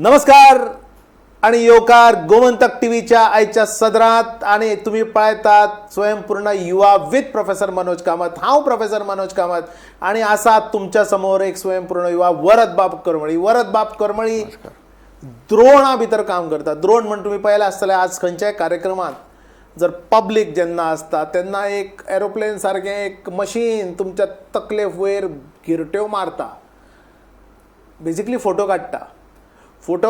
नमस्कार आणि योकार गोमंतक टीव्हीच्या आयच्या सदरात आणि तुम्ही पळयतात स्वयंपूर्ण युवा विथ प्रोफेसर मनोज कामत. हांव प्रोफेसर मनोज कामत आणि आसा तुमच्या समोर एक स्वयंपूर्ण युवा वरद बाब करमळी. वरद बाब करमळी द्रोणा भितर काम करता. द्रोण म्हण तुम्ही पळयलें आसतलें आज खंयच्याय कार्यक्रमात जर पब्लीक जेन्ना आसता तेन्ना एक एरोप्लेन सारकें एक मशीन तुमच्या तकले वयर घिरट्यो मारता, बेसिकली फोटो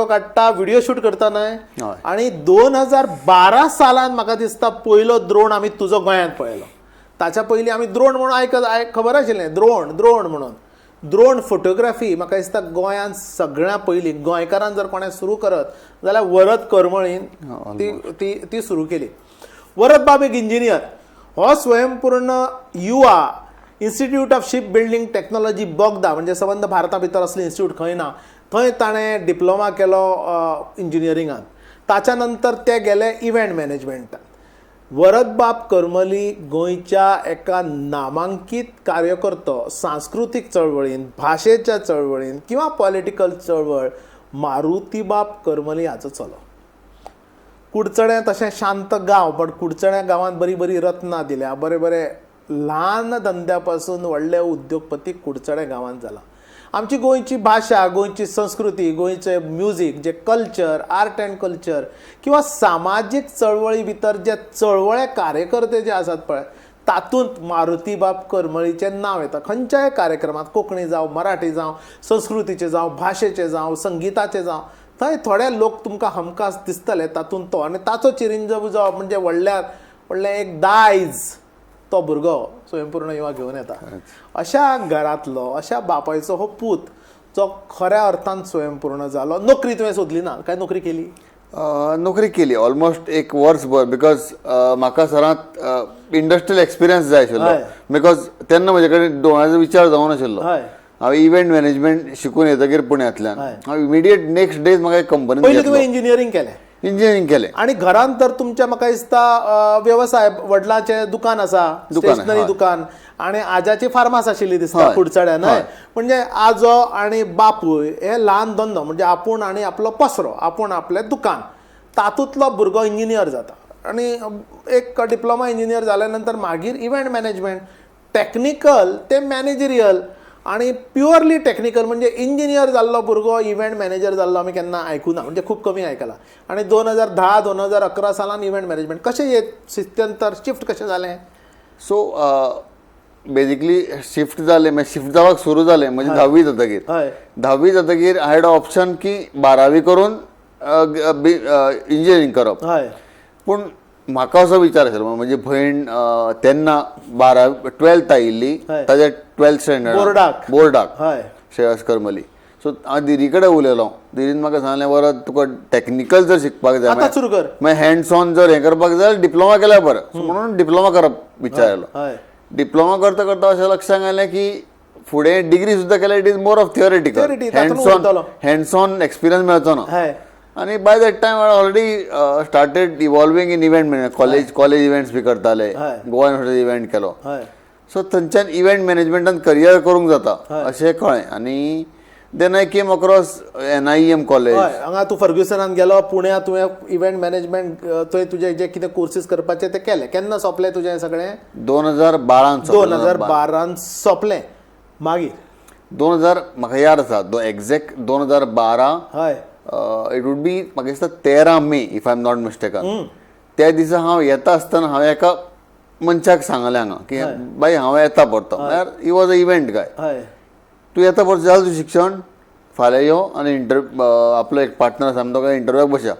काडटा व्हिडिओ शूट करता न्हय. आणि 2012 सालान म्हाका दिसता पयलो द्रोण आमी तुजो गोंयांत पळयलो. ताच्या पयलीं आमी द्रोण म्हणून खबर आशिल्लें द्रोण म्हणून. द्रोण फोटोग्राफी म्हाका दिसता गोंयांत सगळ्या पयलीं गोंयकारान जर कोणें सुरू करत जाल्यार वरद करमळीन ती सुरू केली. वरद बाब एक इंजिनियर. हो स्वयंपूर्ण युवा institute of ship building technology बोगदा म्हणजे संबंध भारता भितर असलें इन्स्टिट्यूट खंय ना, थंय ताणें डिप्लोमा केलो इंजिनियरिंगान. ताच्या नंतर ते गेले इव्हेंट मॅनेजमेंटान. वरद बाब करमली गोंयच्या एका नामांकीत कार्यकर्तो सांस्कृतीक चळवळीन, भाशेच्या चळवळीन किंवा पॉलिटिकल चळवळ मारुती बाब करमली हाचो चलो. कुडचडें तशें शांत गांव, बट कुडचड्या गांवांत बरी बरी रत्नां दिल्या. बरे बरे ल्हान धंद्या पासून व्हडले उद्योगपती कुडचड्या गांवांत जाला. आमची गोंयची भाशा, गोंयची संस्कृती, गोंयचे म्युझिक, जे कल्चर, आर्ट अँड कल्चर किंवा सामाजीक चळवळी भितर जे चळवळे कार्यकर्ते जे आसात पळय तातूंत मारुती बाब करमळीचें नांव येता. खंयच्याय कार्यक्रमात कोंकणी जावं, मराठी जावं, संस्कृतीचे जावं, भाशेचे जावं, संगीताचे जावं, थंय थोडे लोक तुमकां हमखास दिसतले तातूंत तो. आनी ताचो चिरंजीव जावप म्हणजे व्हडलें एक दायज तो भुरगो स्वयंपूर्ण युवा घेवन येता. अशा घरांतलो, अशा बापायचो हो पूत जो खऱ्या अर्थान स्वयंपूर्ण जालो. नोकरी तुवें सोदली ना काय? नोकरी केली? नोकरी केली ऑलमोस्ट एक वर्सभर. बिकॉज म्हाका सरांत इंडस्ट्रियल एक्सपिरियन्स जाय आशिल्लो. बिकॉज तेन्ना म्हजे कडेन दोळ्याचो विचार जावं नाशिल्लो. हांव इव्हेंट मॅनेजमेंट शिकून येतकीर पुण्यांतल्यान हांव इमिडिएट नेक्स्ट डे म्हाका एक कंपनीन पयलीं तुवें इंजिनियरींग केलें आणि घरांत तर तुमच्या म्हाका दिसता व्यवसाय वडिलांचें दुकान आसा, स्टेशनरी दुकान, आणि आजाची फार्मास आशिल्ली दिसता कुडचड्यान. म्हणजे आजो आणि बापूय हे ल्हान धंदो म्हणजे आपूण आणि आपलो पसरो, आपूण आपलें दुकान, तातूंतलो भुरगो इंजिनियर जाता. आणि एक डिप्लोमा इंजिनियर जाल्या नंतर मागीर इव्हेंट मॅनेजमेंट, टेक्निकल ते मॅनेजरियल आणि प्युअरली टेक्निकल म्हणजे इंजिनियर जाल्लो भुरगो इव्हेंट मॅनेजर जाल्लो आमी केन्ना आयकुना, म्हणजे खूब कमी आयकलां. आणि 2010-2011 सालान इव्हेंट मॅनेजमेंट कशें हे स्थित्यंतर शिफ्ट कशें जालें? सो बेजिकली शिफ्ट जालें, मागीर शिफ्ट जावपाक सुरू जालें म्हणजे 10वी जातकीर आय हॅड ऑप्शन की 12वी करून इंजिनियरींग करप. पूण म्हाका असो विचार आशिल्लो, म्हजी भयण तेन्ना 12th आयिल्ली, ताच्या 12th स्टँडर्ड बोर्डाक श्रेयस करमली. सो हांव दिदी कडेन उलयलो. दिदीन म्हाका सांगलें वरद तुका टॅक्निकल जर शिकपाक जाय मागीर हँड्स ऑन जर हें करपाक जाय जाल्यार डिप्लोमा केल्यार बरें. सो म्हणून डिप्लोमा करप विचारलो. डिप्लोमा करता करता अशें लक्षांत आयलें की फुडें डिग्री सुद्दां केल्यार it is more of theoretical, hands on experience मेळचो ना. आणि by that time I already started involving in event management. College events बी करताले, गोवा युनिव्हर्सिटी इव्हेंट केलो. सो थंयच्यान इव्हेंट मॅनेजमेंटान करियर करूंक जाता अशें कळ्ळें. आणि then I came across NIEM college. हांगा तूं फर्ग्युसनान गेलो, पुण्यात तुवें इव्हेंट मॅनेजमेंट थंय तुजे जे कितें कोर्सीस करपाचे ते केले. केन्ना सोंपलें तुजें सगळें? 2012 सोंपलें. मागीर 2000 म्हाका याद आसा एक्झॅक्ट 2012 इट वूड बी म्हाका दिसता 13 May if I am not mistaken. त्या दिसा हांव येता आसतना हांवें एका मनशाक सांगलें हांगा की बाय हांव येता परतो. म्हळ्यार ही वॉज अ इव्हेंट गाय. तूं येता परतो जालें तुजें शिक्षण, फाल्यां यो आनी आपलो एक पार्टनर आसा तो काय इंटरव्यूक बसया.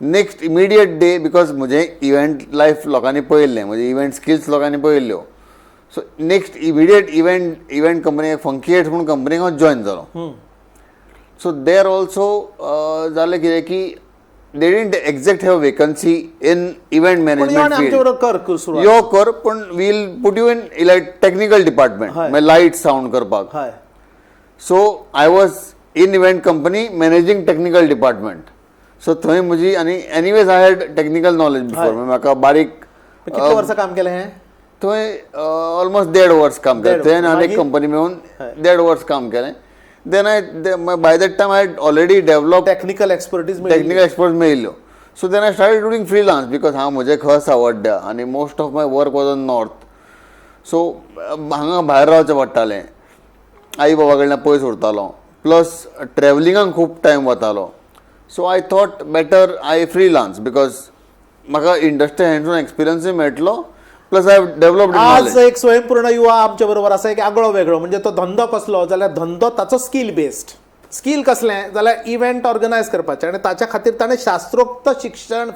नेक्स्ट इमिडिएट डे, बिकॉज म्हजें इव्हेंट लायफ लोकांनी पळयल्लें, म्हजे इव्हेंट स्किल्स लोकांनी पळयल्ल्यो. So next immediate event company funky heads म्हणून कंपनीक हांव जॉयन जालो. सो देर ऑल्सो जालें कितें की they didn't exact have vacancy in event management field. यो कर, पूण we'll put you in technical department, मागीर लायट सावंड करपाक. So I was in event company managing technical department. So थंय म्हजी आनी anyways I had technical knowledge before. म्हाका बारीक कितले वर्सां काम केलें हें? थंय ऑलमोस्ट 1.5 वर्स काम केलें. थंय आनी एक कंपनी मेळून 1.5 वर्स काम केलें. then by that time I had already developed technical expertise technical experts मेळिल्ल्यो. So then I started doing freelance because म्हजे खस आवडटा आनी most of my work was on north. So हांगा भायर रावचें पडटालें, आई बाबा कडल्यान पयस उरतालो, प्लस ट्रॅव्हलिंगाक खूब टायम वतालो. So I thought better I freelance because म्हाका इंडस्ट्री हँड्स ऑन एक्सपिरियन्सूय मेळटलो, प्लस आय डेव्हलप्ड आज एक स्वयंपूर्ण युवा आमच्या बरोबर आसा, एक आगळो वेगळो. म्हणजे तो धंदो कसलो जाल्यार धंदो ताचो स्कील बेस्ड. स्कील कसलें जाल्यार इव्हेंट ऑर्गनायज करपाचें, आनी ताच्या खातीर ताणें शास्त्रोक्त शिक्षण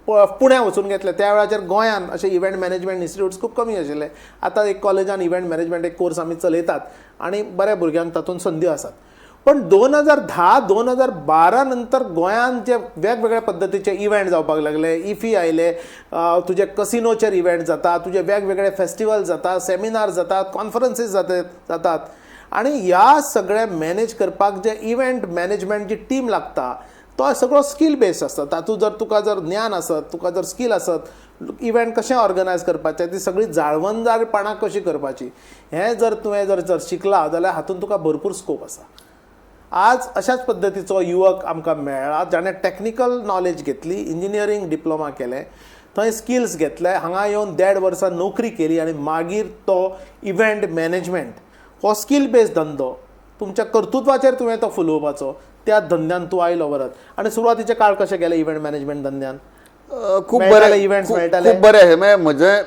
पुण्या वचून घेतलें. त्या वेळाचेर गोंयान अशे इव्हेंट मॅनेजमेंट इन्स्टिट्यूट्स खूब कमी आशिल्ले. आतां एक कॉलेजान इव्हेंट मॅनेजमेंट एक कोर्स आमी चलयतात आनी बऱ्या भुरग्यांक तातूंत संदी आसात. पण 2010-2012 नंतर गोंयान जे वेगवेगळ्या पद्दतीचे इव्हेंट जावपाक लागले, इफी आयले, तुजे कसिनोचेर इव्हेंट जाता, तुजे वेगवेगळे फेस्टिवल जाता, सेमिनार जातात, कॉन्फरन्सीस जातात. आणि ह्या सगळे मॅनेज करपाक जे इव्हेंट मॅनेजमेंट जी टीम लागता तो सगळो स्कील बेस्ड आसता. तातूंत जर तुका जर ज्ञान आसत, तुका जर स्कील आसत, इव्हेंट कशें ऑर्गनायज करपाचें, ती सगळी जाळवणदारपणां कशी करपाची, हें जर तुवें जर शिकला जाल्यार हातूंत तुका भरपूर स्कोप आसा. आज अशाच पद्दतीचो युवक आमकां मेळ्ळा जाणें टॅक्निकल नॉलेज घेतली, इंजिनियरींग डिप्लोमा केलें, थंय स्किल्स घेतले, हांगा येवन 1.5 वर्सां नोकरी केली आनी मागीर तो इव्हेंट मॅनेजमेंट हो स्कील बेस्ड धंदो तुमच्या कर्तृत्वाचेर तुवें तो फुलोवपाचो, त्या धंद्यान तूं आयलो परत. आनी सुरवातीचे काळ कशे गेले इव्हेंट मॅनेजमेंट धंद्यान? खूब बरे इव्हेंट्स मेळटाले? खूब बरे. म्हजें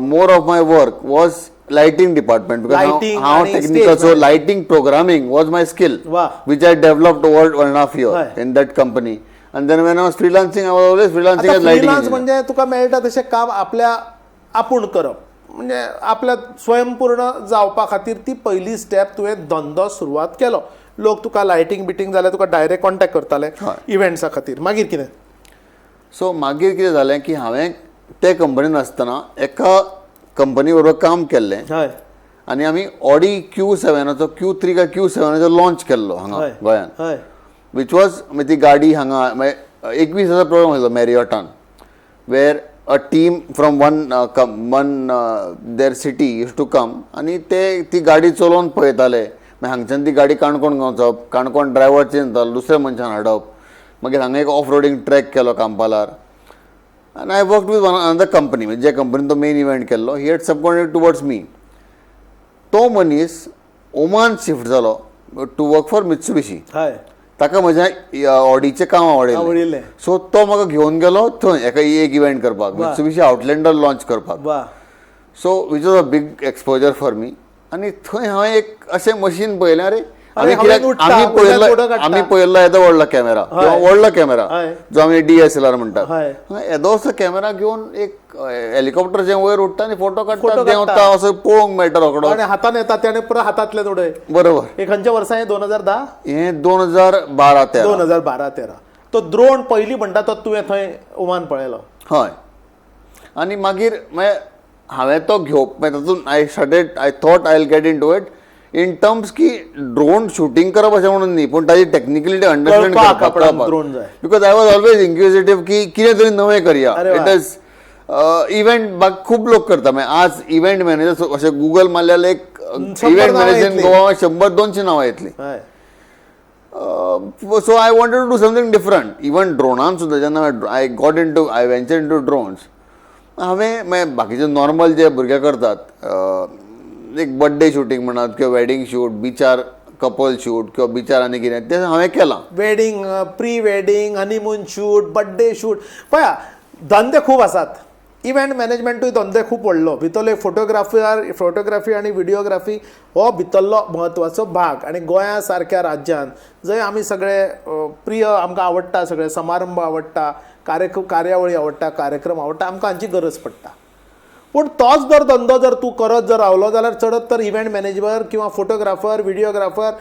more of my work was lighting department because Lighting how and technical, stage so lighting programming was my skill. Wow. Which I developed over 1.5 years Right. in that company. And then when I was freelancing, I was always freelancing as lighting freelance engineer. म्हणजे तुका मेळटा तशें काम आपल्या आपूण करप, म्हणजे आपल्या स्वयंपूर्ण जावपा खातीर ती पयली स्टेप तुवें धंदो सुरवात केलो. लोक तुका लायटिंग बिटींग जाल्यार तुका डायरेक्ट कॉन्टॅक्ट करताले इव्हेंट्सा खातीर. मागीर कितें? सो मागीर कितें जालें की हांवें ते कंपनीन आसतना एका कंपनी बरोबर काम केल्लें हय. आनी आमी ऑडी Q7 Q3 काय Q7 लॉन्च केल्लो हांगा गोंयान, हय. विच वॉज ती गाडी हांगा 21,000 प्रोग्राम आसलो मॅरियॉटान, where a team from one their city used to come आनी ते ती गाडी चलोवन पळयताले. मागीर हांगच्यान ती गाडी काणकोण गावचप, काणकोण ड्रायव्हर चेंज जातालो, दुसऱ्या मनशान हाडप. मागीर हांगा एक ऑफ रोडिंग ट्रॅक केलो कांपालार. And I worked with another company, म्हणजे ज्या कंपनीन तो मेन इव्हेंट केल्लो, ही हॅड सबकॉन्ट्रॅक्टेड टुवर्ड्स मी. तो मनीस ओमान शिफ्ट जालो टू वर्क फॉर मित्सुबिशी. ताका म्हज्या ऑडीचें काम आवडिल्लें, सो तो म्हाका घेवन गेलो थंय एका एक इव्हेंट करपाक, मित्सुबिशी आउटलँडर लॉन्च करपाक. So which was a big exposure for me. आनी थंय हांवें एक अशें मशीन पळयलें, अरे आमी पळयल्लो येदो व्हडलो कॅमेरा जो आमी DSLR म्हणटात, येदो असो कॅमेरा घेवन एक हेलिकॉप्टर जे वयर उडटा आनी फोटो काडटा देंवता असो पळोवंक मेळटा रोखडो. हातान येता त्याने पुरो हातांतल्यान उडय. बरोबर. हे खंयच्या वर्सा? 2010 हे 2012-13. तो ड्रोन पयली म्हणटा तो तुवें थंय ओमान पळयलो? हय. आनी मागीर हांवें तो घेवप तातूंत I thought I will get into it in terms की ड्रोन शूटिंग करप अशें म्हणून न्ही, पूण ताजी टेक्निकलिटी अंडरस्टँड करपाक, because I was always inquisitive की कितें तरी नवें करया. इट इज इव्हेंट खूब लोक करता. आज इव्हेंट मॅनेजर अशें गुगल मारल्यार एक इव्हेंट मॅनेजर गोवा 100-200 नांवां येतलीं. So I wanted to do something different. Even ड्रोनान सुद्दां जेन्ना I venture into drones, हांवें बाकीचे नॉर्मल जे भुरगे करतात, एक बर्थडे शूटिंग म्हणत किंवा वेडिंग शूट, बिचार कपल शूट किंवा बिचार आनी कितें तें हांवें केलां. Wedding, pre wedding, honeymoon shoot, birthday shoot, पळया धंदे खूब आसात. इव्हेंट मॅनेजमेंटूय धंदे खूब व्हडलो. भितरले फोटोग्राफी आनी व्हिडिओग्राफी हो भितरलो म्हत्वाचो भाग. आनी गोंया सारक्या राज्यांत जंय आमी सगळे प्रिय, आमकां आवडटा, सगळे समारंभ आवडटा, कार्यावळी आवडटा, कार्यक्रम आवडटा, आमकां हांची गरज पडटा. पूण तोच जर धंदो जर तूं करत जर रावलो जाल्यार चडत तर इव्हेंट मॅनेजर किंवा फोटोग्राफर, व्हिडिओग्राफर,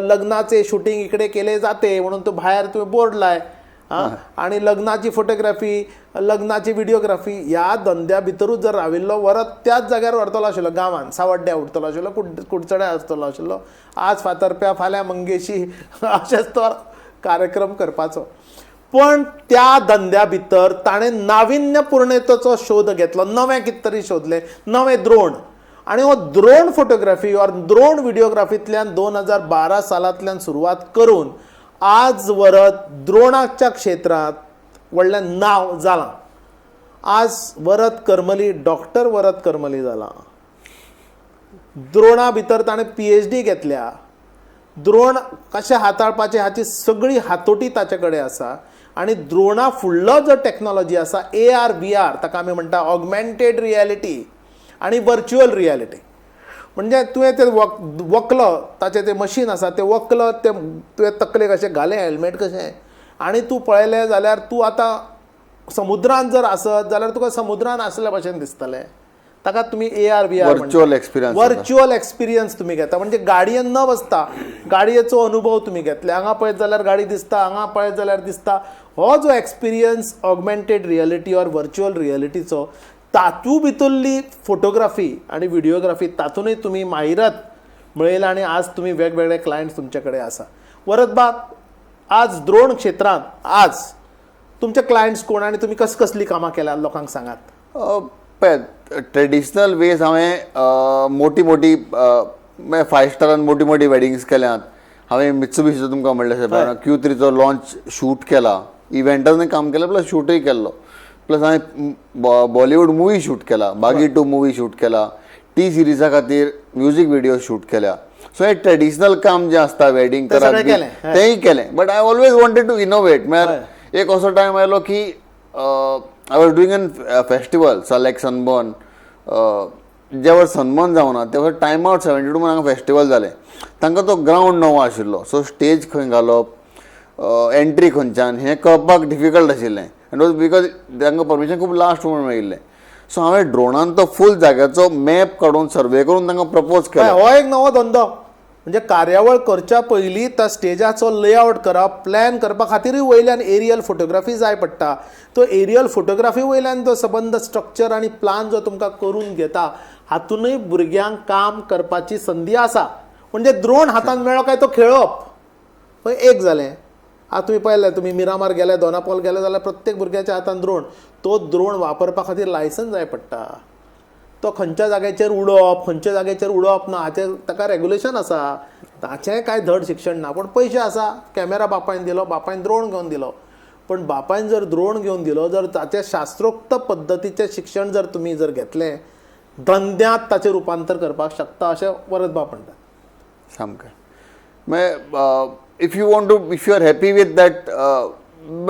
लग्नाचे शूटिंग इकडे केले जाते म्हणून तूं भायर तुवें बोर्ड लाय, आनी लग्नाची फोटोग्राफी, लग्नाची व्हिडिओग्राफी ह्या धंद्या भितरूच जर राविल्लो वरत त्याच जाग्यार व्हरतलो आशिल्लो, गांवांत सावड्ड्या उरतलो आशिल्लो, कुडचड्या आसतलो आशिल्लो, आज फातर्प्या फाल्यां मंगेशी अशेंच तो कार्यक्रम करपाचो. पण त्या धंद्या भितर ताणें नाविन्यपूर्णतेचो शोध घेतलो, नवें कितें तरी शोधलें, नवें द्रोण. आणि हो ड्रोन फोटोग्राफी और ड्रोन व्हिडिओग्राफींतल्यान 2012 सालांतल्यान सुरवात करून आज वरत ड्रोनाच्या क्षेत्रात व्हडलें नांव जालां. आज वरत करमली डॉक्टर वरत करमली जाला. ड्रोना भितर ताणें PhD घेतल्या. ड्रोन कशें हाताळपाचें हाची सगळी हातोटी ताचे कडेन आसा. आनी ड्रोना फुडलो जो टॅक्नॉलॉजी आसा AR VR ताका आमी म्हणटा ऑगमेंटेड रियलिटी आनी वर्च्युअल रियलिटी. म्हणजे तुवें तें वकलो ताचें तें मशीन आसा तें वकलो तें तुवें तकलेक अशें घालें हेल्मेट कशें आनी तूं पळयलें जाल्यार तूं आतां समुद्रांत जर आसत जाल्यार तुका समुद्रांत आसल्या भशेन दिसतलें. ताका तुमी AR VR वर्च्युअल एक्सपिरियन्स तुमी घेता. म्हणजे गाडयेन न बसता गाडयेचो अनुभव तुमी घेतले. हांगा पळयत जाल्यार गाडी दिसता, हांगा पळयत जाल्यार दिसता. हो जो experience augmented reality or virtual रियलिटीचो तातूं भितरली फोटोग्राफी आनी व्हिडिओग्राफी तातूंतय तुमी माहिरत मेळयला आनी आज तुमी वेगवेगळे क्लायंट्स तुमचे कडेन आसा. वरद बाब, आज ड्रोन क्षेत्रांत आज तुमचे क्लायंट्स कोण आनी तुमी कसली कामां केल्यात लोकांक सांगात. पळय, ट्रेडिशनल वेज हांवें मोठी 5 स्टारान मोठी वेडिंग्स केल्यात. हांवें मित्सुबिशीचो तुमकां म्हणलें Q3चो लॉन्च शूट केला. इव्हेंटांनी काम केलें प्लस शूटय केल्लो. प्लस हांवें बॉलिवूड मुवी शूट केला. बागी 2 मुवी शूट केला. टी सिरिजा खातीर म्युझिक व्हिडिओ शूट केल्या. सो हे ट्रेडिशनल काम जें आसता वेडिंग करात तेंय केलें. But I always wanted to innovate. म्हळ्यार एक असो टायम आयलो की I was doing an festival like Sunburn. ज्या वर्स सनबर्न जावना त्या वर्स टायम आउट 72 म्हणून हांगा फेस्टिवल जालें. तांकां तो ग्रावंड नवो आशिल्लो. सो स्टेज खंय घालप, एंट्री खंयच्यान हें कळपाक डिफिकल्ट आशिल्लें. एंड वॉज बिकॉज तांकां परमिशन खूब लास्ट म्हणून मेळिल्लें. सो हांवें ड्रोनान तो फूल जाग्याचो मॅप काडून सर्वे करून तांकां प्रपोज केलो. हो एक नवो धंदो. म्हणजे कार्यावळ करच्या पयलीं त्या स्टेजाचो लेआउट करप, प्लॅन करपा खातीरूय वयल्यान एरियल फोटोग्राफी जाय पडटा. तो एरियल फोटोग्राफी वयल्यान तो सबंद स्ट्रक्चर आनी प्लान जो तुमकां करून घेता हातूनय भुरग्यांक काम करपाची संदी आसा. म्हणजे ड्रोन हातान मेळ्ळो काय तो खेळप पळय एक जालें. आतां तुमी पळयलें, तुमी मिरामार गेले, दोनापावल गेले जाल्यार प्रत्येक भुरग्याच्या हातान ड्रोन. तो ड्रोन वापरपा खातीर लायसन्स जाय पडटा. तो खंयच्या जाग्याचेर उडोवप, खंयच्या जाग्याचेर उडोवप ना हाचें ताका रेग्युलेशन आसा. ताचें कांय धड शिक्षण ना. पूण पयशे आसा. कॅमेरा बापायन दिलो, बापायन ड्रोन घेवन दिलो. पण बापायन जर ड्रोन घेवन दिलो जर ताचें शास्त्रोक्त पद्दतीचें शिक्षण जर तुमी जर घेतलें धंद्यांत ताचें रुपांतर करपाक शकता अशें वरद बाब म्हणटा. सामकें. मागीर if you if you are happy with that.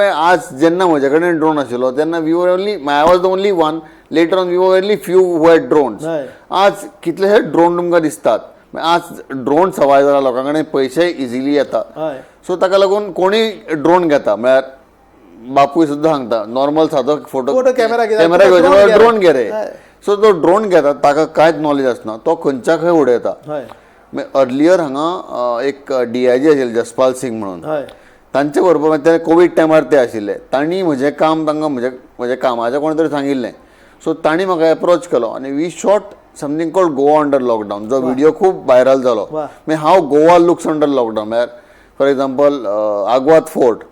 आज जेन्ना म्हजे कडेन ड्रोन आशिल्लो तेन्ना we were only I was the only one. Later on we were only few who had drones. आज कितलेशे ड्रोन तुमकां दिसतात. आज ड्रोन सवाय जाला लोकां कडेन पयशे इजिली येता. सो ताका लागून कोणीय ड्रोन घेता. म्हळ्यार बापूय सुद्दां सांगता नॉर्मल सादो फोटो कॅमेरा घेवचे ड्रोन घे रे. सो तो ड्रोन घेता ताका कांयच नॉलेज आसना. तो खंयच्या खंय उडयता. अर्लियर हांगा एक DIG आशिल्ले जसपाल सिंग म्हणून. तांचे बरोबर ते कोवीड टायमार ते आशिल्ले. तांणी म्हजें काम तांकां म्हज्या कामाचें कोणी तरी सांगिल्लें. सो तांणी म्हाका एप्रोच केलो आनी we shot something called Goa under lockdown. जो व्हिडिओ खूब व्हायरल जालो. How Goa looks under lockdown. म्हळ्यार for example Aguada fort.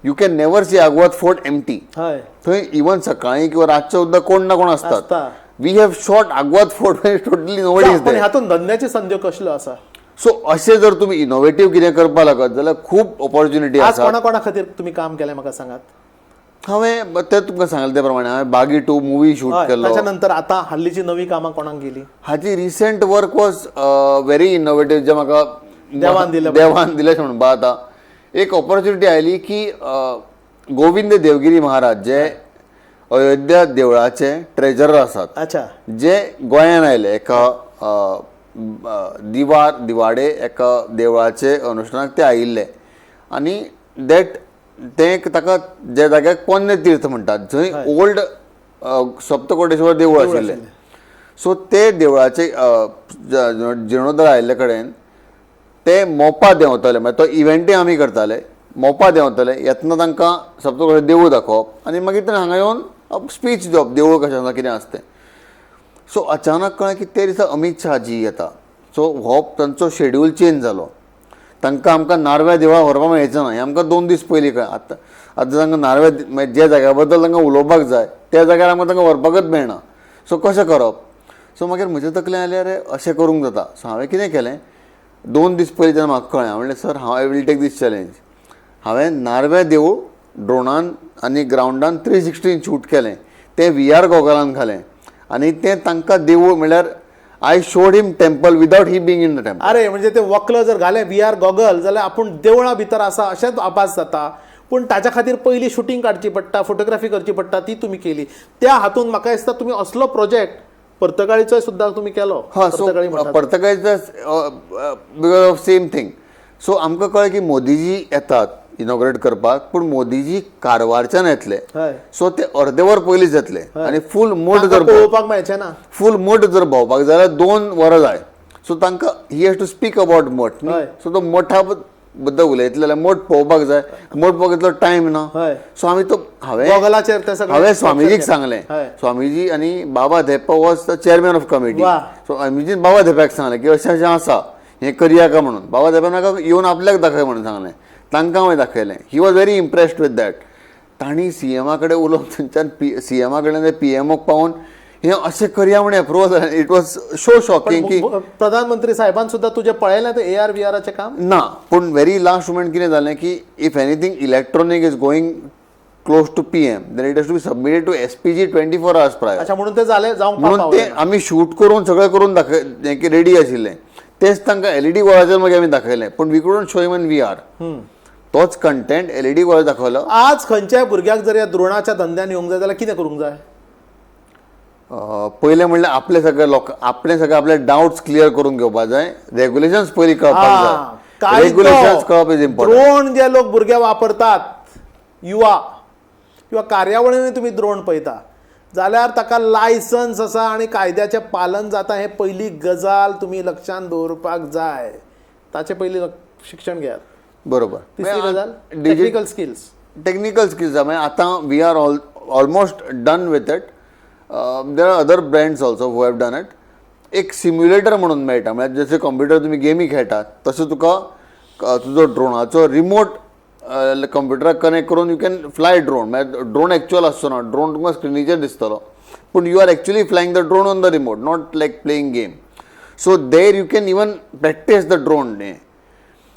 You can never see Aguada fort empty. थंय इवन सकाळीं किंवा रातचे सुद्दां कोण ना कोण आसतात. We have shot Aguada fort totally nobody is there. हातून धंद्याची संदी कसल्यो आसा. सो अशें जर तुमी इनोवेटीव कितें करपा लागत जाल्यार खूब ऑपॉर्च्युनिटी आसा. कोणा कोणा खातीर तुमी काम केलें म्हाका सांगात. हांवें तें तुमकां सांगलें ते प्रमाणे हांवें बागी 2 मुवी शूट केलो. ताच्या नंतर आतां हाल्लीची नवी कामां कोणाक गेली. हाची recent work was very innovative जें म्हाका देवान दिलें म्हणून आतां एक ऑपॉर्च्युनिटी आयली की गोविंद देवगिरी महाराज जे अयोध्या देवळाचे ट्रेजरर आसात. जे गोंयान आयले एका दिवाडे एका देवळाचे अनुष्ठानाक ते आयिल्ले. आनी ताका जे जाग्याक पोन्ने तीर्थ म्हणटात जंय ओल्ड सप्तकोटेश्वर देवूळ आशिल्लें. सो ते देवळाचे जिर्णोद्धार आयिल्ले कडेन ते मोपा देंवताले. म्हळ्यार तो इव्हेंटूय आमी करताले. मोपा देंवताले. येतना तांकां सप्तकोटेश्वर देवूळ दाखोवप आनी मागीर ताणें हांगा येवन स्पीच दिवप देवूळ कशें आसा कितें आसता तें. सो अचानक कळ्ळें की ते दिसा अमित शहाजी येता. सो हो तांचो शेड्यूल चेंज जालो. तांकां आमकां नारव्या देवळा व्हरपाक मेळचें ना हें आमकां 2 दीस पयलीं कळ्ळें. आतां तांकां नारव्या जे जाग्या बद्दल तांकां उलोवपाक जाय त्या जाग्यार आमकां तांकां व्हरपाकच मेळना. सो कशें करप. सो मागीर म्हज्या तकलें आलें अरे अशें करूंक जाता. सो हांवें कितें केलें, 2 दीस पयलीं जेन्ना म्हाका कळ्ळें, हांवें म्हणलें सर हांव I will take this challenge. हांवें नार्वे देवूळ ड्रोनान आनी ग्रावंडान 360 शूट केलें. तें VR गॉगलान घालें आनी तें तांकां देवूळ म्हणल्यार I showed him temple without he being in the temple. अरे म्हणजे ते वक्ल जर घालें VR गॉगल जाल्यार आपूण देवळा भितर आसा अशेंच आभास जाता. पूण ताच्या खातीर पयलीं शुटींग काडची पडटा, फोटोग्राफी करची पडटा, ती तुमी केली. त्या हातूंत म्हाका दिसता तुमी असलो प्रोजेक्ट पर्तगाळीचो सुद्दां तुमी केलो. पर्तगाळीचो because of same thing. So आमकां कळ्ळें की मोदीजी येतात इनॉग्रेट करपाक, पूण मोदीजी कारवारच्यान येतले. सो ते अर्दे वर पयलींच येतले आनी फूल मोठ जर पळोवपाक मेळचें ना. फूल मठ जर भोंवपाक जाल्यार 2 वरां जाय. सो तांकां he has to speak about math. So तो मठा बद्दल उलयतले जाल्यार मठ पळोवपाक जाय. मठ पळोवपाक इतलो टायम ना. सो हांवें स्वामीजीक सांगलें. स्वामीजी आनी Baba Dheppa was the chairman of committee. So स्वामीजीन बाबा धेप्याक सांगलें की अशें अशें आसा, हें करया का म्हणून. बाबा धेप्यान म्हाका येवन आपल्याक दाखय म्हणून सांगलें. तांकां हांवें दाखयलें. He was very impressed with that. तांणी CMA कडेन उलोवन थंयच्यान CMA कडल्यान PMOक पावोवन हें अशें करया म्हणून अप्रूव जालें. इट वॉज सो शॉकिंग की प्रधानमंत्री साहेबान सुद्दां तुजें पळयलें तें AR VRचें काम ना. पूण व्हेरी लास्ट मुमेंट कितें जालें की if anything electronic is going close to PM then it has to be submitted to SPG 24 hours प्रायर. अच्छा म्हणून तें जालें जावंक म्हणून ते आमी शूट करून सगळें करून दाखय रेडी आशिल्लें. तेच तांकां LED वॉलाचेर मागीर आमी दाखयलें. पूण we couldn't show him in VR. तोच कंटेंट LED वॉलार दाखयलो. आज खंयच्याय भुरग्याक जर ह्या द्रोणाच्या धंद्यान येवंक जाय जाल्यार कितें करूंक जाय? पयलें म्हणल्यार आपले सगळे आपले डाउट्स क्लियर करून घेवपाक जाय. रेग्युलेशन्स पयलीं कळपाक जाय. रेग्युलेशन्स कळप इज इम्पॉर्टंट. ड्रोन जे लोक भुरगे वापरतात, युवा किंवा कार्यावळींनी तुमी ड्रोन पळयता जाल्यार ताका लायसन्स आसा आनी कायद्याचें पालन जाता हे पयली गजाल तुमी लक्षांत दवरपाक जाय. ताचे पयलीं शिक्षण घेयात. बरोबर. तिसरी गजाल टेक्निकल स्किल्स. टेक्निकल स्किल्स आतां we are almost done with it. There are other brands also who have done it. एक सिम्युलेटर म्हणून मेळटा. म्हणजे जशे कंप्युटर तुमी गेमी खेळटात तसो तुका तुजो ड्रोनाचो रिमोट कंप्युटराक कनेक्ट करून यू कॅन फ्लाय ड्रोन. म्हणजे ड्रोन एक्च्युअल आसचो ना. ड्रोन तुमकां स्क्रिनीचेर दिसतलो पूण you are actually flying the drone on the remote, not like playing game. So there you can even practise the drone.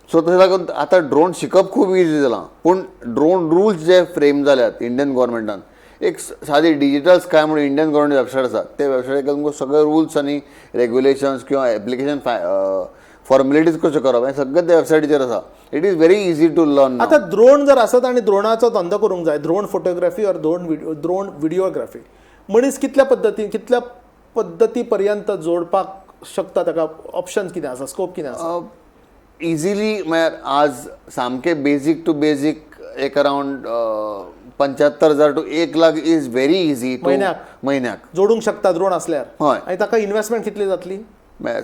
So तशें लागून आतां ड्रोन शिकप खूब इजी जालां. पूण ड्रोन रुल्स जे फ्रेम जाल्यात इंडियन गव्हर्मेंटान, एक सादी डिजिटल स्काय म्हणून इंडियन गव्हर्मेंट वेबसायट आसा. ते वेबसायटीक तुमकां सगळे रुल्स आनी रेग्युलेशन्स किंवा एप्लिकेशन फॉर्मेलिटीज कश्यो करप हें सगळें त्या वेबसायटीचेर आसा. It is very easy to learn. आतां ड्रोन जर आसत आनी ड्रोनाचो धंदो करूंक जाय, drone photography or drone videography, मनीस कितल्या पद्दती पर्यंत जोडपाक शकता? ताका ऑप्शन्स कितें आसा, स्कोप कितें आसा? इजिली म्हळ्यार आज सामके बेजीक टू बेजीक एक around 75,000 to 1,00,000 is very easy. म्हयन्याक जोडूंक शकता ड्रोन असल्यार. हय. आनी ताका इन्वेस्टमेंट कितली जातली?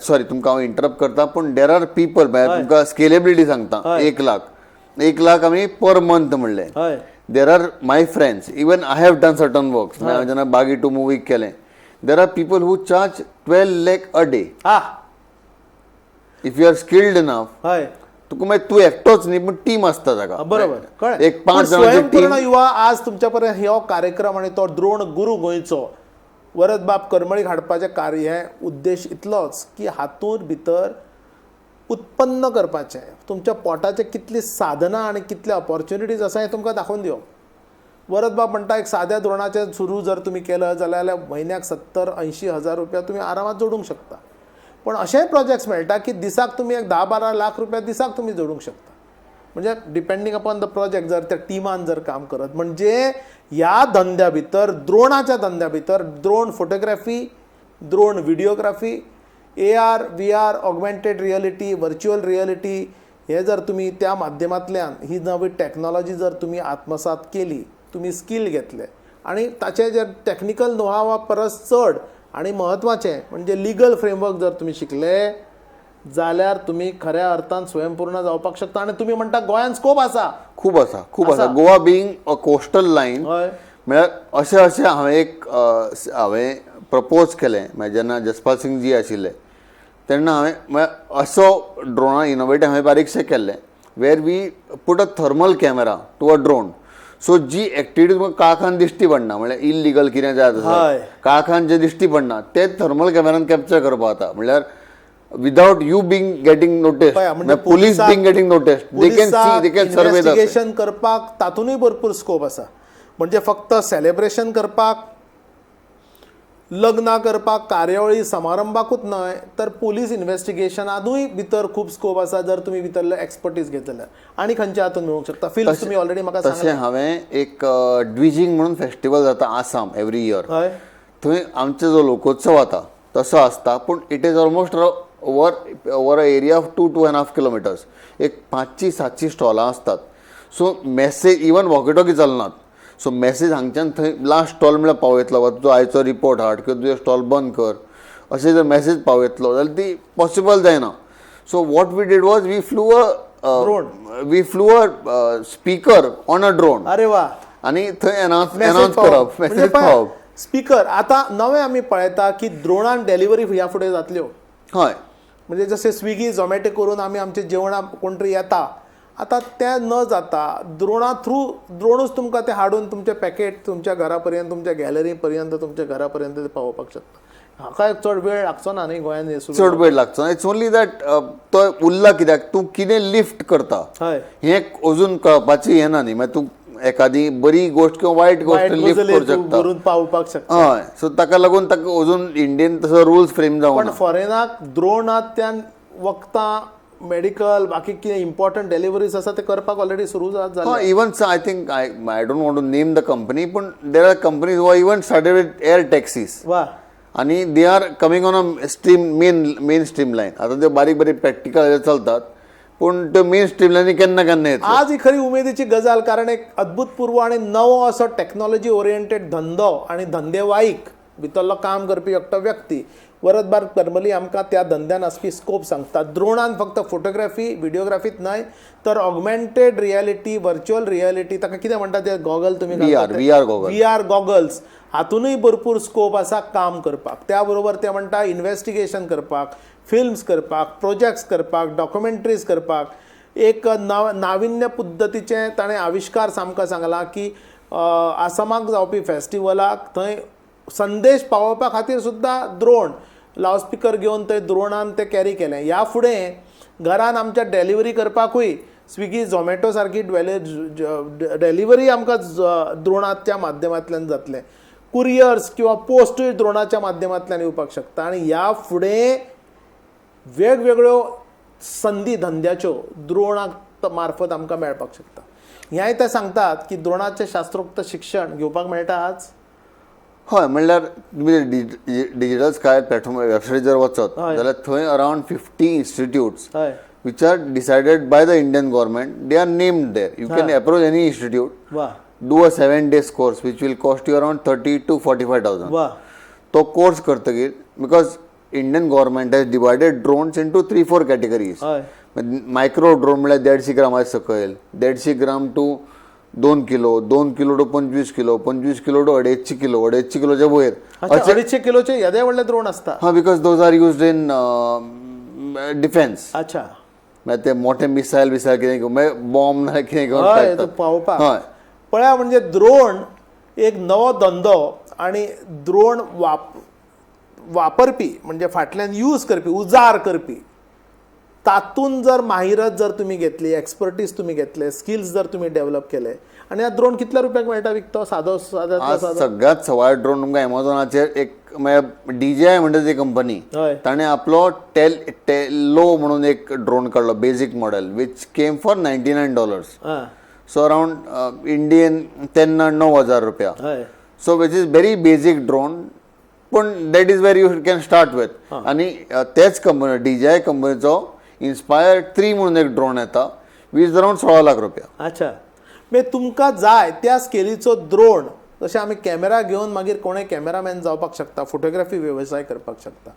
सॉरी तुमकां हांव इंटरप्ट करता पूण देर आर पीपल तुमकां स्केलेबिलिटी सांगता. 1,00,000 आमी पर मंथ म्हणलें. There are my friends, even I have done certain works. हांवें जेन्ना बागी 2 मुवीक केलें, there are people who charge 12 lakh a day. If you are skilled enough. तुका मागीर तूं एकटोच न्ही पूण टीम आसता ताका. बरोबर. एक 5 जाणांची टीम. युवा आज तुमच्या पर्यंत हो कार्यक्रम आनी तो ड्रोन गुरू गोंयचो वरद बाब करमळीक हाडपाचें कार्य हें उद्देश इतलोच की हातूंत भितर उत्पन्न करपाचें, तुमच्या पोटाचें कितलीं साधनां आनी कितले ऑपॉर्च्युनिटीज आसा हें तुमकां दाखोवन दिवप. वरद बाब म्हणटा एक साद्या ड्रोनाचें सुरू जर तुमी केलं जाल्यार म्हयन्याक 70-80 हजार रुपया तुमी आरामात जोडूंक शकता. पण अशेंय प्रोजेक्ट्स मेळटा की दिसाक तुमी एक 10-12 लाख रुपया दिसाक तुमी जोडूंक शकता. म्हणजे डिपेंडींग अपॉन द प्रोजेक्ट जर त्या टिमान जर काम करत. म्हणजे ह्या धंद्या भितर, द्रोणाच्या धंद्या भितर drone photography, drone videography, AR VR augmented reality, virtual reality हे जर तुम्ही त्या माध्यमांतल्यान ही नवी टॅक्नॉलॉजी जर तुम्ही आत्मसात केली, तुम्ही स्किल घेतले आणि ताचे जे टेक्निकल नोहावा परस चड आणि महत्वाचें म्हणजे लिगल फ्रेमवर्क जर तुम्ही शिकले जाल्यार तुम्ही खऱ्या अर्थान स्वयंपूर्ण जावपाक शकता. आणि तुम्ही म्हणटा गोंयान स्कोप आसा. खूब आसा. Goa being a coastal line म्हळ्यार अशें हांवें प्रपोज केलें. जेन्ना जसपाल सिंग जी आशिल्ले तेन्ना हांवें असो ड्रोना इनोवेटीव हांवें बारीकशें केल्लें where we put a thermal camera to a drone. So जी एक्टिविटी तुमकां काळखान दिश्टी पडना म्हणल्यार इलिगल कितें जाय हय. काळखान जे दिश्टी पडना ते थर्मल कॅमेरान कॅप्चर करपा जाता म्हणल्यार without you being getting notice म्हणजे police being getting notice they can see they can survey the investigation करपाक तातूंतय भरपूर स्कोप आसा म्हणजे फक्त सेलिब्रेशन करपाक लग्न करपाक कार्यावळी समारंभाकूच न्हय तर पुलीस इन्व्हेस्टिगेशनानूय भितर खूब स्कोप आसा जर तुमी भितरले एक्सपर्टीज घेतले आनी खंयच्या हातून मेळूंक शकता फिल्म्स तुमी ऑलरेडी म्हाका तशें सांगलें हांवें एक ड्विजिंग म्हणून फेस्टिवल जाता आसाम एवरी इयर हय थंय आमचो जो लोकोत्सव जाता तसो आसता पूण it is almost over a area of 2.5 kilometres एक 500-700 स्टॉलां असतात सो मॅसेज इवन वॉकी चलनात सो मॅसेज हांगच्यान थंय लास्ट स्टॉल म्हळ्यार पावयतलो वा तुजो आयचो रिपोर्ट हाड किंवा तुजो स्टॉल बंद कर अशें जर मॅसेज पावयतलो जाल्यार ती पॉसिबल जायना so what we did was we flew a speaker on a drone अरे वा आनी थंय अनाउन्स करप मॅसेज पावप स्पीकर आता नवे आमी पळयता की ड्रोनान डेलिव्हरी ह्या फुडें जातल्यो हय म्हणजे जसे स्विगी झोमॅटो करून आमी आमचे जेवणां कोण तरी येता आता तें न जाता ड्रोना थ्रू ड्रोनूच तुमकां ते हाडून तुमचें पॅकेट तुमच्या घरा पर्यंत तुमच्या गॅलरी पर्यंत तुमच्या घरा पर्यंत ते पावोवपाक शकता हाका चड वेळ लागचो ना न्ही गोंयांत हे सुरू चड वेळ लागचो इट्स ओन्ली दॅट तो उरला कित्याक तूं कितें लिफ्ट करता हय हें अजून कळपाचें हें ना न्ही मागीर तूं एखादी बरी गोष्ट किंवा वायट गोष्ट लिफ्ट करूं शकता व्हरून पावोवपाक शकता हय सो ताका लागून ताका अजून इंडियन तसो रुल्स फ्रेम जावं पण फॉरेनाक ड्रोनांतल्यान वखदां मेडिकल बाकी कितें इम्पॉर्टंट डेलिव्हरीज आसा ते करपाक ऑलरेडी सुरू जाले even I think I don't want to name the company पूण there are companies who are even started with air taxis वा आणि they are coming on a stream main stream line आता ते बारीक बारीक प्रॅक्टिकल चलतात पूण त्यो मेन स्ट्रीम लायनी केन्ना केन्ना येता आज ही खरी उमेदीची गजाल कारण एक अद्भुतपूर्व आणि नवो असो टेक्नॉलॉजी ओरिएंटेड धंदो आणि धंदेवाईक भितरलो काम करपी एकटो व्यक्ती वरद बार नॉर्मली आमकां त्या धंद्यान आसपी स्कोप सांगता ड्रोनान फक्त फोटोग्राफी व्हिडिओग्राफीत न्हय तर ऑगमेंटेड रियालिटी व्हर्च्युअल रियालिटी ताका कितें म्हणटा ते गॉगल तुमी VR गॉगल्स हातूनय भरपूर स्कोप आसा काम करपाक त्या बरोबर ते म्हणटा इन्व्हेस्टिगेशन करपाक फिल्म्स करपाक प्रोजेक्ट्स करपाक डॉक्युमेंटरीज करपाक एक नाविन्य पद्दतीचे ताणें आविष्कार सामको सांगला की आसामाक जावपी फेस्टिवलाक थंय संदेश पावोवपा खातीर सुद्दां ड्रोन लावडस्पीकर घेवन थंय ड्रोनान ते कॅरी केलें ह्या फुडें घरान आमच्या डेलिव्हरी करपाकूय स्विगी झोमॅटो सारकी डेलिव्हरी आमकां ड्रोनाच्या माध्यमांतल्यान जातलें कुरियर्स किंवा पोस्टूय ड्रोनाच्या माध्यमांतल्यान येवपाक शकता आनी ह्या फुडें वेगवेगळ्यो संदी धंद्याच्यो ड्रोनाक मार्फत आमकां मेळपाक शकता ह्याय ते सांगतात की ड्रोनाचें शास्त्रोक्त शिक्षण घेवपाक मेळटा आज हय म्हणल्यार तुमी डिजिटल स्काय प्लॅटफॉर्म वेबसायट जर वचत जाल्यार थंय around 50 institutes which are decided by the Indian government. They are named there. You can approach any institute, do a 7-day course which will cost you around 30 to 45,000. तो course करतकीर because Indian government has divided drones into 3-4 categories. Micro drone म्हळ्यार 150 ग्रामाचे सकयल 150 gram to 2 kilo 2 kilo to 25 kilo 25 kilo to 250 kilo 250 किलोच्या वयर 250 किलोचे येदे व्हडले ड्रोन असता हा because those are used in defence अच्छा मागीर ते मोठे मिसायल कितें बॉम्ब ना कितें घेवन पावोवपाक पळया म्हणजे ड्रोन एक नवो धंदो आनी ड्रोन वापरपी म्हणजे फाटल्यान यूज करपी उजार करपी तातून जर माहिरत जर तुम्ही घेतली एक्सपर्टीज तुम्ही घेतले स्किल्स जर तुम्ही डेव्हलप केले आणि हा ड्रोन कितल्या रुपयाक मेळटा विकतो सादो सगळ्यात सवाय ड्रोन तुमकां एमेझॉनाचेर एक DJI म्हणटा ती कंपनी ताणें आपलो टेलो म्हणून एक ड्रोन काडलो basic model which came for $99 so around Indian तेन्ना 9,000 रुपया so which is very basic drone पण that is where you can start with आनी तेच कंपनी DJI कंपनीचो इन्स्पायर 3 म्हणून एक ड्रोन येता वीच अराउंड 16 लाख रुपया अच्छा म्हणजे तुमकां जाय त्या स्केलीचो ड्रोन जशें आमी कॅमेरा घेवन मागीर कोणें कॅमेरामॅन जावपाक शकता फोटोग्राफी वेवसाय करपाक शकता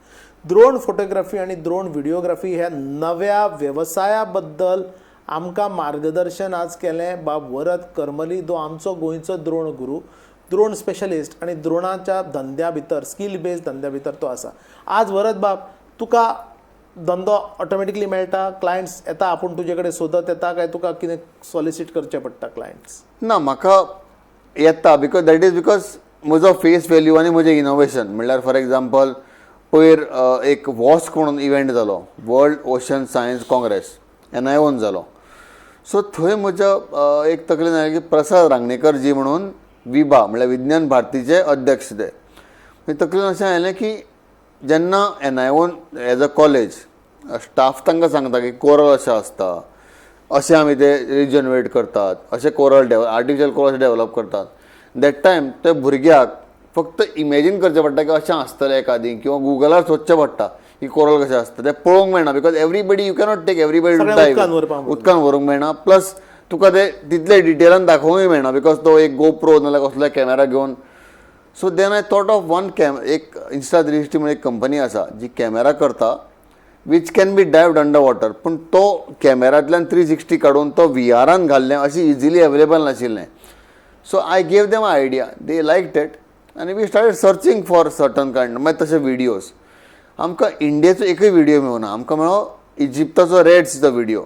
ड्रोन फोटोग्राफी आनी ड्रोन व्हिडिओग्राफी ह्या नव्या वेवसाया बद्दल आमकां मार्गदर्शन आज केलें बाब वरद करमली जो आमचो गोंयचो ड्रोन गुरू ड्रोन स्पेशलिस्ट आनी ड्रोनाच्या धंद्या भितर स्कील बेस्ड धंद्या भितर तो आसा आज वरद बाब तुका धंदो ऑटोमॅटिकली मेळटा क्लायंट्स येता आपूण तुजे कडेन सोदत येता काय तुका कितें सॉलिसीट करचें पडटा क्लायंट्स ना म्हाका येता बिकॉज दॅट इज बिकॉज म्हजो फेस व्हॅल्यू आनी म्हजें इनोवेशन म्हणल्यार फॉर एग्जाम्पल पयर एक वॉस्क म्हणून इव्हेंट जालो, world ocean science Congress NION जालो. सो थंय म्हज्या एक तकलेन आयलें की प्रसाद रांगणेकर जी म्हणून विभा म्हणल्यार विज्ञान भारतीचे अध्यक्ष ते. तकलेन अशें आयलें की जेन्ना NION as a college staff तांकां सांगता की कोरल अशें आसता, अशें आमी ते रिजनरेट करतात, अशें कोरल आर्टिफिशियल कोरल डेवलप करतात, दॅट टायम ते भुरग्याक फक्त इमॅजीन करचें पडटा की अशें आसतलें एखादी, किंवा गुगलार सोदचें पडटा की कोरल कशें आसता तें पळोवंक मेळना. Because everybody you cannot take everybody to dive, उदकान व्हरूंक मेळना. प्लस तुका ते तितले डिटेलान दाखोवंकय मेळना बिकॉज तो एक गोप्रो नाल्यार कसलोय कॅमेरा घेवन. So then I thought of one एक Insta360 म्हणून एक कंपनी आसा जी कॅमेरा करता which can be dived under water, पूण तो कॅमेरांतल्यान 360 काडून तो VRान घाल्लें अशें इजिली अवेलेबल नाशिल्लें. So I gave them a idea, they liked it आनी we started searching for certain kind. मागीर तशे विडियोज आमकां इंडियेचो एकूय विडियो मेळुना, आमकां मेळ्ळो इजिप्ताचो रेड सीचो विडियो.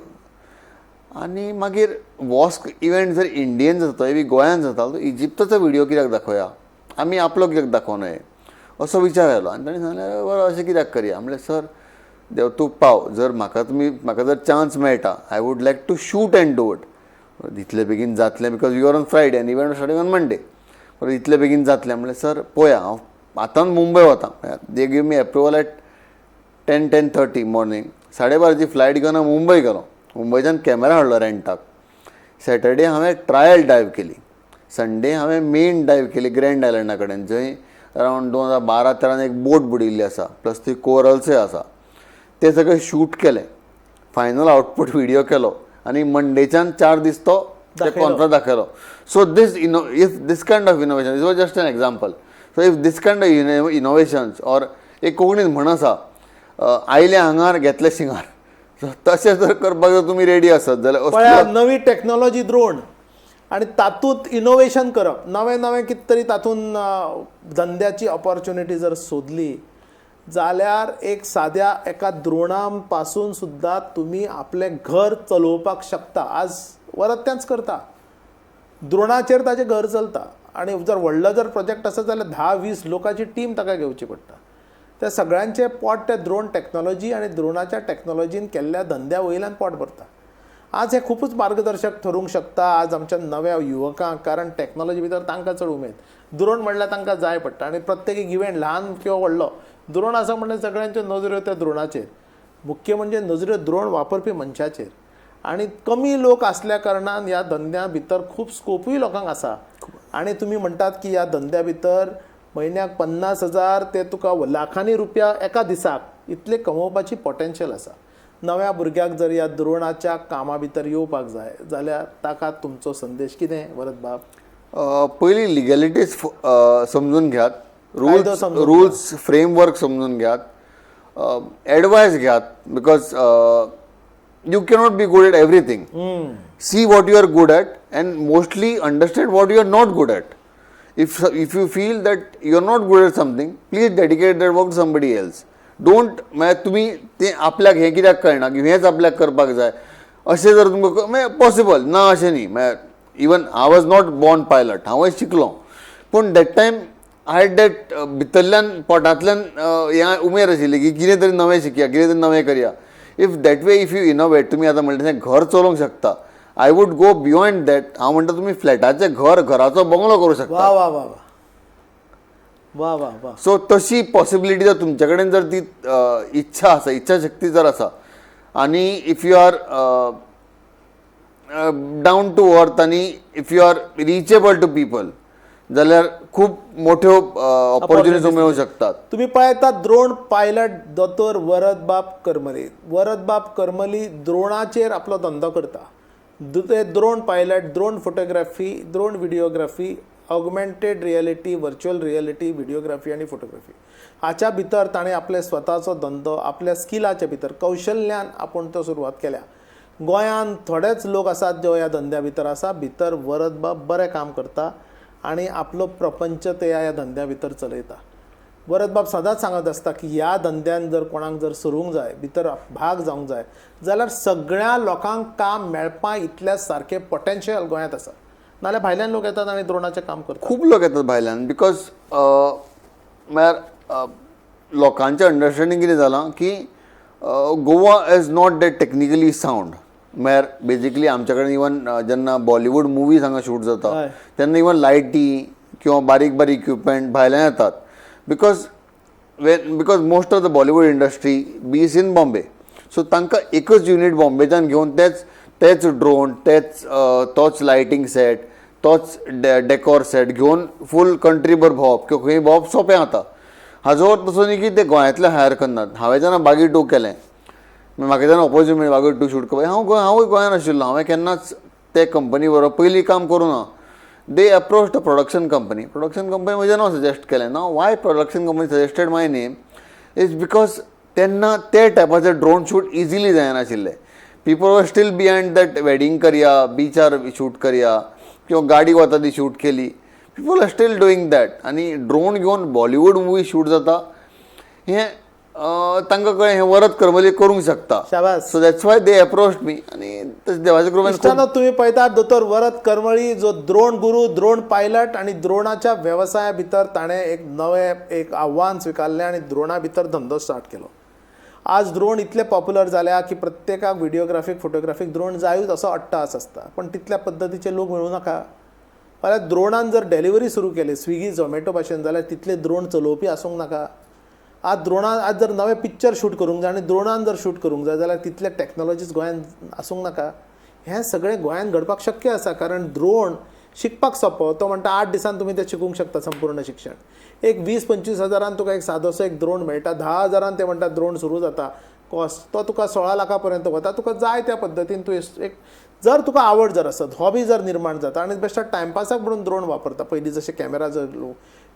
आनी मागीर वॉस्क इव्हेंट जर इंडियेन जाता बी गोंयांत जाता तो इजिप्ताचो विडियो कित्याक दाखोवया, आमी आपलो कित्याक दाखोवं नये असो विचार आयलो. आनी ताणें सांगलें बरें अशें कित्याक करया. म्हणलें सर देव तूं पाव, जर म्हाका जर चान्स मेळटा I would like to shoot and do it. इतले बेगीन जातलें because you are on Friday आनी इव्हेंट स्टार्टींग ऑन मंडे. बरें इतले बेगीन जातलें. म्हणलें सर पळोवया हांव आतां मुंबय वता. They give me approval at 10:30 morning. 12:30ची फ्लायट घेवन हांव मुंबय गेलो. मुंबयच्यान कॅमेरा हाडलो रेंटाक. सॅटर्डे हांवें ट्रायल डायव केली. संडे हांवें मेन डायव केली ग्रँड आयलंडा कडेन, जंय अरावंड 2012-13 एक बोट बुडिल्ली आसा, प्लस ती कोरल्सय आसा. ते सगळें शूट केलें, फायनल आउटपूट व्हिडियो केलो आनी मंडेच्यान 4 दीस तो कॉन्फरन्स दाखयलो. So if this kind of innovation, it was just an example. So if this kind of innovations or एक कोंकणीन म्हण आसा आयले हांगार घेतले शिंगार, तशें जर करपाक जर तुमी रेडी आसत जाल्यार नवी टॅक्नॉलॉजी द्रोण आणि तातूंत इनोवेशन करप, नवें नवें कितें तरी तातूंत धंद्याची ऑपॉर्च्युनिटी जर सोदली जाल्यार एक साद्या एका द्रोणां पासून सुद्दां तुमी आपलें घर चलोवपाक शकता. आज वरत तेंच करता, द्रोणाचेर ताचें घर चलता. आनी जर व्हडलो जर प्रोजेक्ट आसा जाल्यार 10-20 लोकांची टीम ताका घेवची पडटा. त्या सगळ्यांचें पोट ते द्रोण टॅक्नॉलॉजी आनी द्रोणाच्या टॅक्नॉलॉजीन केल्ल्या धंद्या वयल्यान पोट भरता. आज हे खूपच मार्गदर्शक ठरूंक शकता आज आमच्या नव्या युवकांक, कारण टॅक्नॉलॉजी भितर तांकां चड उमेद. द्रोण म्हणल्यार तांकां जाय पडटा आनी प्रत्येक इव्हेंट ल्हान किंवा व्हडलो द्रोण आसा म्हणल्यार सगळ्यांच्यो नजऱ्यो त्या द्रोणाचेर. मुख्य म्हणजे नजऱ्यो द्रोण वापरपी मनशाचेर. आनी कमी लोक आसल्या कारणान ह्या धंद्या भितर खूब स्कोपूय लोकांक आसा. आनी तुमी म्हणटात की ह्या धंद्या भितर म्हयन्याक 50,000 ते तुका लाखांनी रुपया एका दिसाक इतले कमोवपाची पोटेन्शियल आसा. नव्या भुरग्याक जर ह्या द्रोणाच्या कामा भितर येवपाक जाय जाल्यार ताका तुमचो संदेश कितें वरद बाब? पयलीं लिगॅलिटीज समजून घेयात, रुल्स फ्रेमवर्क समजून घेयात, एडवायस घेयात. Because you cannot be good at everything. See what you are good at and mostly understand what you are not good at. if you feel that you are not good at something, please dedicate that work to somebody else. Don't तुम्ही ते आपल्याक हें कित्याक कळना की हेंच आपल्याक करपाक जाय अशें जर तुमकां पॉसिबल ना अशें न्ही. इवन हांव वॉज नॉट बॉर्न पायलट, हांवूय शिकलो, पूण that time I had that भितरल्यान पोटांतल्यान हें उमेद आशिल्ली की कितें तरी नवें शिकया, कितें तरी नवें करया. If that way if you innovate, तुमी आतां म्हणटा तें घर चलोवंक शकता. I would go beyond that. हांव म्हणटा तुमी फ्लॅटाचें घराचो बंगलो करूं शकता. वा वा वा वा वा वा. सो तशी पॉसिबिलिटी जर तुमचे कडेन जर ती इच्छा आसा, इच्छा शक्ती जर आसा, आनी if you are down to earth आनी if you are reachable to people जाल्यार खूब मोठ्यो ऑपॉर्च्युनिटीज मेळूंक शकतात. तुम्ही पळयतात द्रोण पायलट दोतोर वरद बाब करमली. वरद बाब करमली द्रोणाचेर आपलो धंदो करता. ते drone pilot, drone photography, drone videography, augmented reality, virtual reality, videography आनी फोटोग्राफी हाच्या भितर ताणें आपले स्वताचो धंदो आपल्या स्किलाच्या भितर कौशल्यान आपूण तो सुरवात केल्या. गोंयांत थोडेच लोक आसात जो ह्या धंद्या भितर आसा. भितर वरद बाब बरें काम करता आनी आपलो प्रपंच ते ह्या धंद्या भितर चलयता. वरद बाब सदांच सांगत आसता की ह्या धंद्यान जर कोणाक जर सरूंक जाय, भितर भाग जावंक जाय जाल्यार सगळ्या लोकांक काम मेळपा इतल्या सारकें पोटेन्शियल गोंयांत आसा. नाल्यार भायल्यान लोक येतात आनी ड्रोनाचें काम करतात. खूब लोक येतात भायल्यान बिकॉज म्हळ्यार लोकांचें अंडरस्टँडींग कितें जालां की Goa is not that technically sound. म्हळ्यार बेजिकली आमचे कडेन इवन जेन्ना बॉलिवूड मुवीज हांगा शूट जाता तेन्ना इवन लायटी किंवा बारीक बारीक इक्विपमेंट भायल्यान येतात because most of the Bollywood industry बीज इन बॉम्बे. सो तांकां एकच युनीट बॉम्बेच्यान घेवन तेच ड्रोन तोच लायटींग सेट तोच डेकोर सेट घेवन फूल कंट्रीभर भोंवप किंवा खंय भोंवप सोंपें जाता. हाजो अर्थ तसो न्ही की ते गोंयांतले हायर करनात. हांवें जेन्ना बागी 2 केलें म्हाका जेन्ना ऑपॉर्च्युनिटी मेळ्ळी बागी 2 शूट करपाक हांवूय गोंयांत आशिल्लो. हांवें केन्नाच ते कंपनी बरोबर पयलीं काम करूं ना. They approach the production company म्हजें नांव सजेस्ट केलें. ना why production company suggested my name is because तेन्ना ते टायपाचे ड्रोन शूट इजिली जायनाशिल्ले. People were still behind that wedding करया बीचार शूट करया किंवा गाडी वता ती शूट केली. People are still doing that. आनी ड्रोन घेवन बॉलिवूड मुवी शूट जाता हें तांकां कळ्ळें हें वरद करमली करूंक शकता. So that's why they approached मी आनी देवाच्या कृपेन तुम्ही पळयतात दोतोर वरद करमळी जो ड्रोन गुरू ड्रोन पायलट आनी ड्रोनाच्या वेवसाया भितर ताणें एक नवें आव्हान स्विकारलें आनी ड्रोना भितर धंदो स्टार्ट केलो. आज ड्रोन इतले पॉप्युलर जाल्या की प्रत्येकाक व्हिडिओग्राफीक फोटोग्राफीक ड्रोन जायूच असो अट्टास आसता. पण तितल्या पद्दतीचे लोक मेळूं नाका. फाल्यां ड्रोनान जर डेलिव्हरी सुरू केली स्विगी झोमॅटो भाशेन जाल्यार तितले ड्रोन चलोवपी आसूंक नाका. आज जर नवे पिक्चर शूट करूंक जाय आनी ड्रोनान जर शूट करूंक जाय जाल्यार तितले टॅक्नॉलॉजीज गोंयांत आसूंक नाका. हें सगळें गोंयांत घडपाक शक्य आसा कारण ड्रोन शिकपाक सोंपो. तो म्हणटा 8 दिसान तुमी तें शिकूंक शकता संपूर्ण शिक्षण. एक 20-25 हजारान तुका एक सादोसो एक ड्रोन मेळटा. 10 हजारान ते म्हणटा ड्रोन सुरू जाता. कॉस्ट तो तुका 16 लाखा पर्यंत वता. तुका जाय त्या पद्दतीन तूं एक जर तुका आवड जर आसत हॉबी जर निर्माण जाता आनी बेश्टा टायमपासाक म्हणून ड्रोन वापरता. पयलीं जशे कॅमेरा जर लोक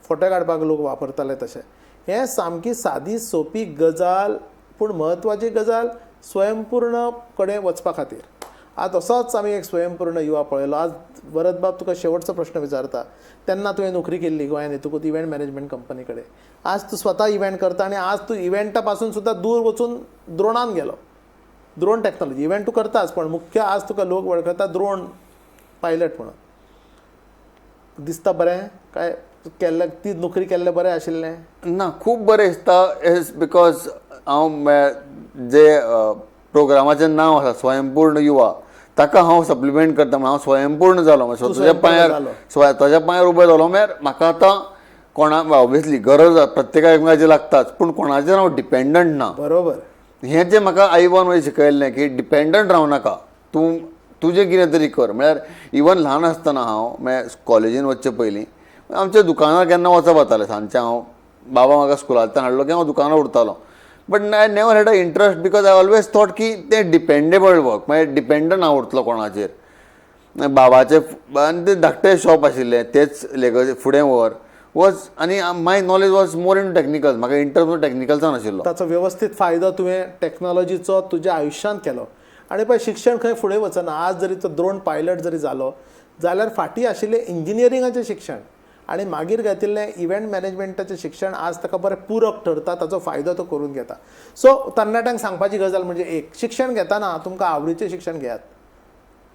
फोटो काडपाक लोक वापरताले तशें हें सामकी सादी सोपी गजाल पूण म्हत्वाची गजाल स्वयंपूर्ण कडेन वचपा खातीर. आज तसोच आमी एक स्वयंपूर्ण युवा पळयलो. आज वरद बाब तुका शेवटचो प्रश्न विचारता. तेन्ना तुवें नोकरी केल्ली गोंयांत येतकूच इव्हेंट मॅनेजमेंट कंपनी कडेन. आज तूं स्वता इव्हेंट करता आनी आज तूं इव्हेंटा पासून सुद्दां दूर वचून ड्रोनान गेलो. ड्रोन टॅक्नॉलॉजी इव्हेंट तूं करताच पण मुख्य आज तुका लोक वळखता ड्रोन पायलट म्हणून. दिसता बरें काय केल्लें ती नोकरी केल्लें बरें आशिल्लें? ना खूब बरें दिसता. इज बिकॉज हांव जे प्रोग्रामाचें नांव आसा स्वयंपूर्ण युवा ताका हांव सप्लिमेंट करता. हांव स्वयंपूर्ण जालो स्वताच्या पांयार उबो जालो. म्हळ्यार म्हाका आतां कोणा ऑब्वियसली गरज प्रत्येका एकमेकाची लागताच पूण कोणाचेर हांव डिपेंडंट ना. बरोबर. हें जें म्हाका आई बाबान मागीर शिकयल्लें की डिपेंडंट रावं नाका. तूं तुजें कितें तरी कर. म्हळ्यार इवन ल्हान आसतना हांव म्हळ्यार कॉलेजीन वचचे पयलीं आमच्या दुकानार केन्ना वचप जातालें. सांजचें हांव बाबा म्हाका स्कुलांतल्यान हाडलो की हांव दुकानार उरतालो. But I never had a interest because I always thought की तें डिपेंडेबल वर्क म्हळ्यार डिपेंडंट हांव उरतलो कोणाचेर. बाबाचें आनी तें धाकटें शॉप आशिल्लें तेच फुडें व्हर वॉज आनी my knowledge was more in technical. म्हाका इंटरव्यू टॅक्निकलसान आशिल्लो. ताचो वेवस्थीत फायदो तुवें टॅक्नॉलॉजीचो तुज्या आयुश्यांत केलो. आनी पळय शिक्षण खंय फुडें वचना. आज जरी तो ड्रोन पायलट जरी जालो जाल्यार फाटीं आशिल्लें इंजिनियरिंगाचें शिक्षण आनी मागीर घेतिल्लें इव्हेंट मॅनेजमेंटाचें शिक्षण आज ताका बरें पूरक ठरता. ताचो फायदो तो करून घेता. सो तरणाट्यांक सांगपाची गजाल म्हणजे एक शिक्षण घेतना तुमकां आवडीचें शिक्षण घेयात.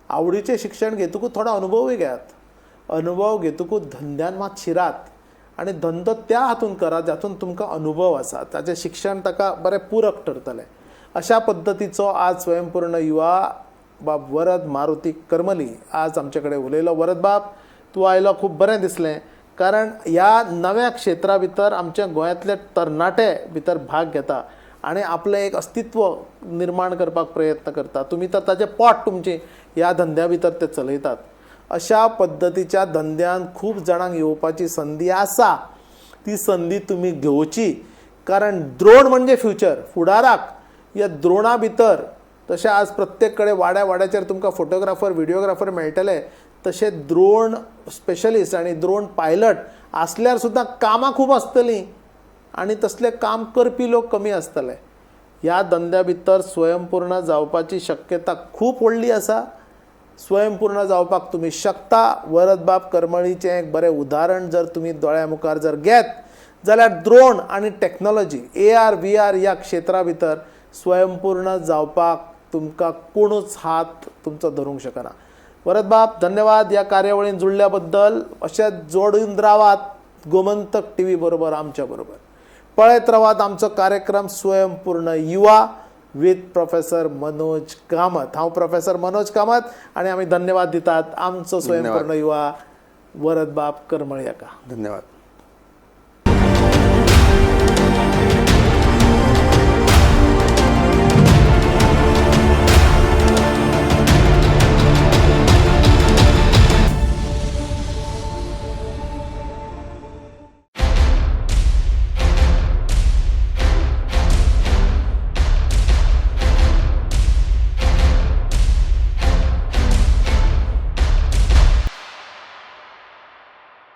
आवडीचें शिक्षण घेतकूच थोडो अनुभवूय घेयात. अनुभव घेतकूच धंद्यान मात शिरात आनी धंदो त्या हातून करात जातून तुमकां अनुभव आसा. ताचें शिक्षण ताका बरें पूरक ठरतलें. अशा पद्दतीचो आज स्वयंपूर्ण युवा बाब वरद मारुती करमली आज आमचे कडेन उलयलो. वरद बाब तूं आयलो खूब बरें दिसलें कारण ह्या नव्या क्षेत्रा भितर आमच्या गोंयांतले तरणाटे भितर भाग घेता आनी आपलें एक अस्तित्व निर्माण करपाक प्रयत्न करता. तुमी तर ताचें पोट तुमचें ह्या धंद्या भितर ते चलयतात. अशा पद्दतीच्या धंद्यान खूब जाणांक येवपाची संदी आसा. ती संदी तुमी घेवची कारण ड्रोन म्हणजे फ्युचर. फुडाराक ह्या ड्रोना भितर तशें आज प्रत्येक कडेन वाड्याचेर तुमकां फोटोग्राफर व्हिडिओग्राफर मेळटले तशे ड्रोन स्पेशलिस्ट आनी ड्रोन पायलट आसल्यार सुद्दां कामां खूब आसतलीं आनी तसले काम करपी लोक कमी आसतले. ह्या धंद्या भितर स्वयंपूर्ण जावपाची शक्यता खूब व्हडली आसा. स्वयंपूर्ण जावपाक तुमी शकता. वरद बाब करमळीचें एक बरें उदाहरण जर तुमी दोळ्या मुखार जर घेत जाल्यार ड्रोन आनी टॅक्नॉलॉजी AR VR ह्या क्षेत्रा भितर स्वयंपूर्ण जावपाक तुमकां कोणूच हात तुमचो धरूंक शकना. वरद बाप धन्यवाद या कार्यावळीन जुळल्याबद्दल. अशेंच जोडून रावात गोमंतक टीव्ही बरोबर आमच्या बरोबर. पळयत रावात आमचो कार्यक्रम स्वयंपूर्ण युवा विथ प्रोफेसर मनोज कामत. हांव प्रोफेसर मनोज कामत आणि आम्ही धन्यवाद दितात आमचो स्वयंपूर्ण युवा वरद बाप करमळ हेका. धन्यवाद.